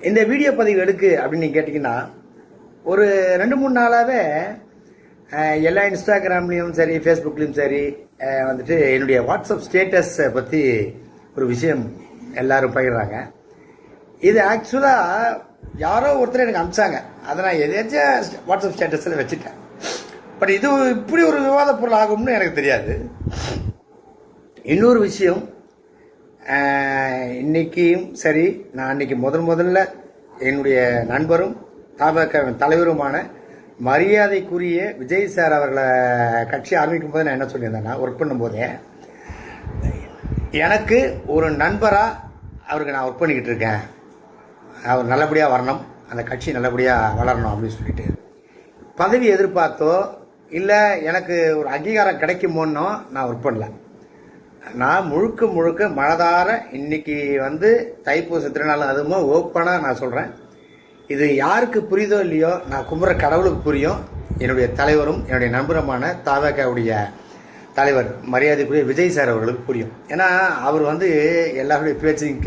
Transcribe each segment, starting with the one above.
இந்த வீடியோ பதிவு எடுக்கு அப்படின்னு கேட்டிங்கன்னா, ஒரு 2-3 நாளாகவே எல்லா இன்ஸ்டாகிராம்லேயும் சரி, ஃபேஸ்புக்லேயும் சரி வந்துட்டு என்னுடைய வாட்ஸ்அப் ஸ்டேட்டஸை பற்றி ஒரு விஷயம் எல்லாரும் பகிர்றாங்க. இது ஆக்சுவலாக யாரோ ஒருத்தர் எனக்கு அனுப்பிச்சாங்க. அதை நான் எதாச்சும் வாட்ஸ்அப் ஸ்டேட்டஸில் வச்சுட்டேன். பட் இது இப்படி ஒரு விவாத பொருள் ஆகும்னு எனக்கு தெரியாது. இன்னொரு விஷயம், இன்னைக்கும் சரி, நான் அன்னைக்கு முதல்ல என்னுடைய நண்பரும் தலைவருமான மரியாதைக்குரிய விஜய் சார் அவர்களை கட்சி ஆரம்பிக்கும் போது நான் என்ன சொல்லியிருந்தேன்னா, ஒர்க் பண்ணும்போதே எனக்கு ஒரு நண்பராக அவருக்கு நான் ஒர்க் பண்ணிக்கிட்டு இருக்கேன், அவர் நல்லபடியாக வரணும், அந்த கட்சி நல்லபடியாக வளரணும் அப்படின்னு சொல்லிட்டு, பதவி எதிர்பார்த்தோ இல்லை எனக்கு ஒரு அங்கீகாரம் கிடைக்குமோன்னோ நான் ஒர்க் பண்ணல. நான் முழுக்க மனதார இன்னைக்கு தைப்பூச திருநாள் அதுவும் ஓப்பனாக நான் சொல்கிறேன். இது யாருக்கு புரியுதோ இல்லையோ, நான் கும்புற கடவுளுக்கு புரியும். என்னுடைய தலைவரும் என்னுடைய நண்பருமான தவேகாவுடைய தலைவர் மரியாதைக்குரிய விஜய் சார் அவர்களுக்கு புரியும். ஏன்னா அவர் எல்லாருடைய பேச்சையும்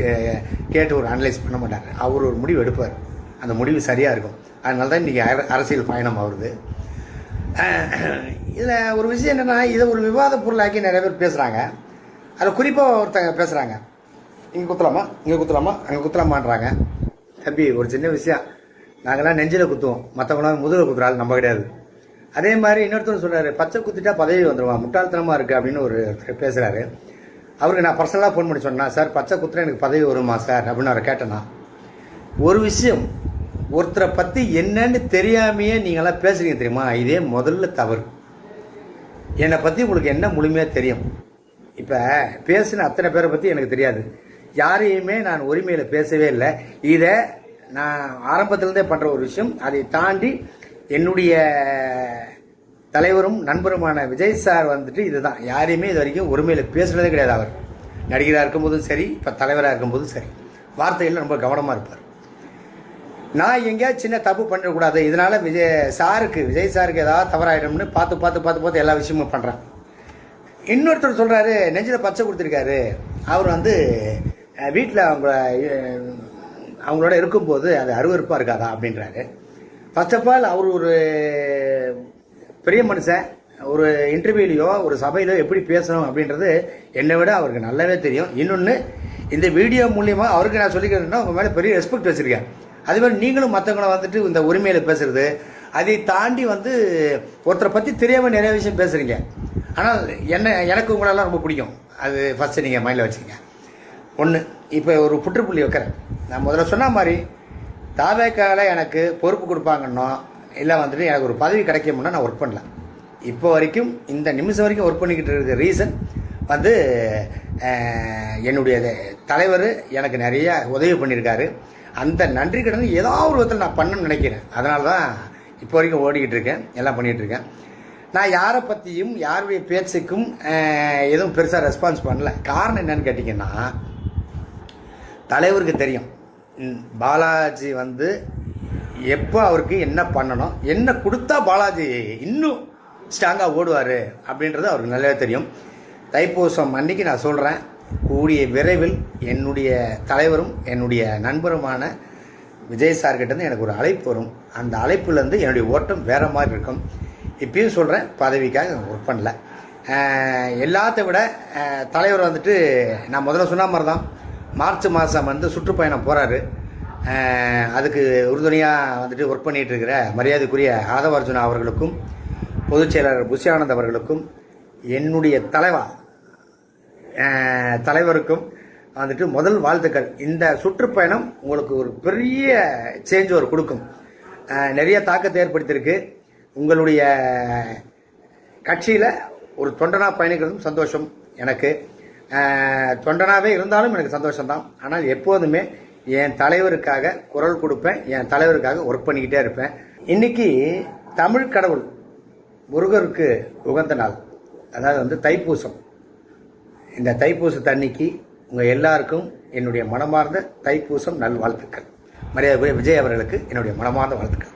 கேட்டு ஒரு அனலைஸ் பண்ண மாட்டார். அவர் ஒரு முடிவு எடுப்பார், அந்த முடிவு சரியாக இருக்கும். அதனால தான் இன்றைக்கி அரசியல் பயணம் ஆகுது. இதில் ஒரு விஷயம் என்னென்னா, இதை ஒரு விவாத பொருளாக்கி நிறைய பேர் பேசுகிறாங்க. அதில் குறிப்பாக ஒருத்தங்க பேசுகிறாங்க, இங்கே குத்தலாமா, இங்கே குத்தலாமா, அங்கே குத்தலாமான்றாங்க. தம்பி, ஒரு சின்ன விஷயம், நாங்கள்லாம் நெஞ்சில் குத்துவோம், மற்றவங்களாம் முதுகில் குத்துறாள் நம்ம கிடையாது. அதே மாதிரி இன்னொருத்தர் சொல்கிறாரு, பச்சை குத்திட்டா பதவி வந்துடுவான், முட்டாள்தனமாக இருக்குது அப்படின்னு ஒரு பேசுகிறாரு. அவருக்கு நான் பர்சனலாக ஃபோன் பண்ணி சொன்னேன், சார் பச்சை குத்துறா எனக்கு பதவி வருமா சார் அப்படின்னு அவரை கேட்டேன்னா, ஒரு விஷயம், ஒருத்தரை பற்றி என்னன்னு தெரியாமையே நீங்களாம் பேசுறீங்க தெரியுமா, இதே முதல்ல தவறு. என்னை பற்றி உங்களுக்கு என்ன முழுமையாக தெரியும்? இப்போ பேசின அத்தனை பேரை பற்றி எனக்கு தெரியாது, யாரையுமே நான் உரிமையில் பேசவே இல்லை. இதை நான் ஆரம்பத்திலேருந்தே பண்ணுற ஒரு விஷயம். அதை தாண்டி என்னுடைய தலைவரும் நண்பருமான விஜய் சார் இதுதான், யாரையுமே இது வரைக்கும் உரிமையில் பேசுனதே கிடையாது. அவர் நடிகராக இருக்கும்போதும் சரி, இப்போ தலைவராக இருக்கும்போதும் சரி, வார்த்தையில் ரொம்ப கவனமாக இருப்பார். நான் எங்கேயாவது சின்ன தப்பு பண்ணிடக்கூடாது, இதனால விஜய் சாருக்கு ஏதாவது தவறாயிடும்னு பார்த்து எல்லா விஷயமும் பண்ணுறேன். இன்னொருத்தர் சொல்கிறாரு, நெஞ்சில் பச்சை கொடுத்துருக்காரு, அவர் வீட்டில் அவங்களோட இருக்கும்போது அது அருவருப்பாக இருக்காதா அப்படின்றாரு. ஃபர்ஸ்ட் ஆஃப் ஆல் அவர் ஒரு பெரிய மனுஷன், ஒரு இன்டர்வியூலையோ ஒரு சபையிலோ எப்படி பேசணும் அப்படின்றது என்னை விட அவருக்கு நல்லாவே தெரியும். இன்னொன்று, இந்த வீடியோ மூலியமாக அவருக்கு நான் சொல்லிக்கிறேன்னா, உங்கள் மேலே பெரிய ரெஸ்பெக்ட் வச்சுருக்கேன். அதேமாதிரி நீங்களும் மற்றவங்களை இந்த உரிமையில் பேசுறது, அதை தாண்டி ஒருத்தரை பற்றி தெரியாமல் நிறைய விஷயம் பேசுகிறீங்க. ஆனால் எனக்கு உங்களெல்லாம் ரொம்ப பிடிக்கும். அது ஃபஸ்ட்டு நீங்கள் மைண்டில் வச்சுக்கங்க. ஒன்று, இப்போ ஒரு புற்றுப்புள்ளி வைக்கிறேன். நான் முதல்ல சொன்ன மாதிரி தாவேக்கால எனக்கு பொறுப்பு கொடுப்பாங்கன்னோ இல்லை எனக்கு ஒரு பதவி கிடைக்கும்னா நான் ஒர்க் பண்ணல. இப்போ வரைக்கும் இந்த நிமிஷம் வரைக்கும் ஒர்க் பண்ணிக்கிட்டு இருக்க ரீசன் என்னுடைய தலைவர் எனக்கு நிறைய உதவி பண்ணியிருக்காரு. அந்த நன்றி கடன் ஏதாவது ஒரு விதத்தில் நான் பண்ணணும்னு நினைக்கிறேன். அதனால தான் இப்போ வரைக்கும் ஓடிக்கிட்டு இருக்கேன், எல்லாம் பண்ணிகிட்டு இருக்கேன். நான் யாரை பற்றியும் யாருடைய பேச்சுக்கும் எதுவும் பெருசாக ரெஸ்பான்ஸ் பண்ணல. காரணம் என்னன்னு கேட்டிங்கன்னா, தலைவருக்கு தெரியும் பாலாஜி எப்போ அவருக்கு என்ன பண்ணணும், என்ன கொடுத்தா பாலாஜி இன்னும் ஸ்ட்ராங்காக ஓடுவார் அப்படின்றது அவருக்கு நல்லாவே தெரியும். தைப்பூசம் அன்னைக்கு நான் சொல்கிறேன், கூடிய விரைவில் என்னுடைய தலைவரும் என்னுடைய நண்பருமான விஜய் சார்கிட்டேருந்து எனக்கு ஒரு அழைப்பு வரும். அந்த அழைப்புலேருந்து என்னுடைய ஓட்டம் வேறு மாதிரி இருக்கும். இப்பயும் சொல்கிறேன், பதவிக்காக ஒர்க் பண்ணல. எல்லாத்த விட தலைவர் நான் முதல்ல சொன்ன மாதிரி தான், மார்ச் மாதம் சுற்றுப்பயணம் போகிறாரு. அதுக்கு உறுதுணையாக ஒர்க் பண்ணிகிட்டு இருக்கிற மரியாதைக்குரிய ஆதவர்ஜுனா அவர்களுக்கும் பொதுச் செயலாளர் புஷி ஆனந்த் அவர்களுக்கும் என்னுடைய தலைவருக்கும் முதல் வாழ்த்துக்கள். இந்த சுற்றுப்பயணம் உங்களுக்கு ஒரு பெரிய சேஞ்ச் ஒரு கொடுக்கும், நிறைய தாக்கத்தை ஏற்படுத்தியிருக்கு. உங்களுடைய கட்சியில் ஒரு தொண்டனாக பயணிக்கிறதும் சந்தோஷம் எனக்கு. தொண்டனாகவே இருந்தாலும் எனக்கு சந்தோஷம்தான். ஆனால் எப்போதுமே என் தலைவருக்காக குரல் கொடுப்பேன், என் தலைவருக்காக ஒர்க் பண்ணிக்கிட்டே இருப்பேன். இன்னைக்கு தமிழ் கடவுள் முருகருக்கு உகந்த நாள், அதாவது தைப்பூசம். இந்த தைப்பூசத்தன்னைக்கு உங்கள் எல்லாருக்கும் என்னுடைய மனமார்ந்த தைப்பூசம் நல்வாழ்த்துக்கள். மரியாதைக்குரிய விஜய் அவர்களுக்கு என்னுடைய மனமார்ந்த வாழ்த்துக்கள்.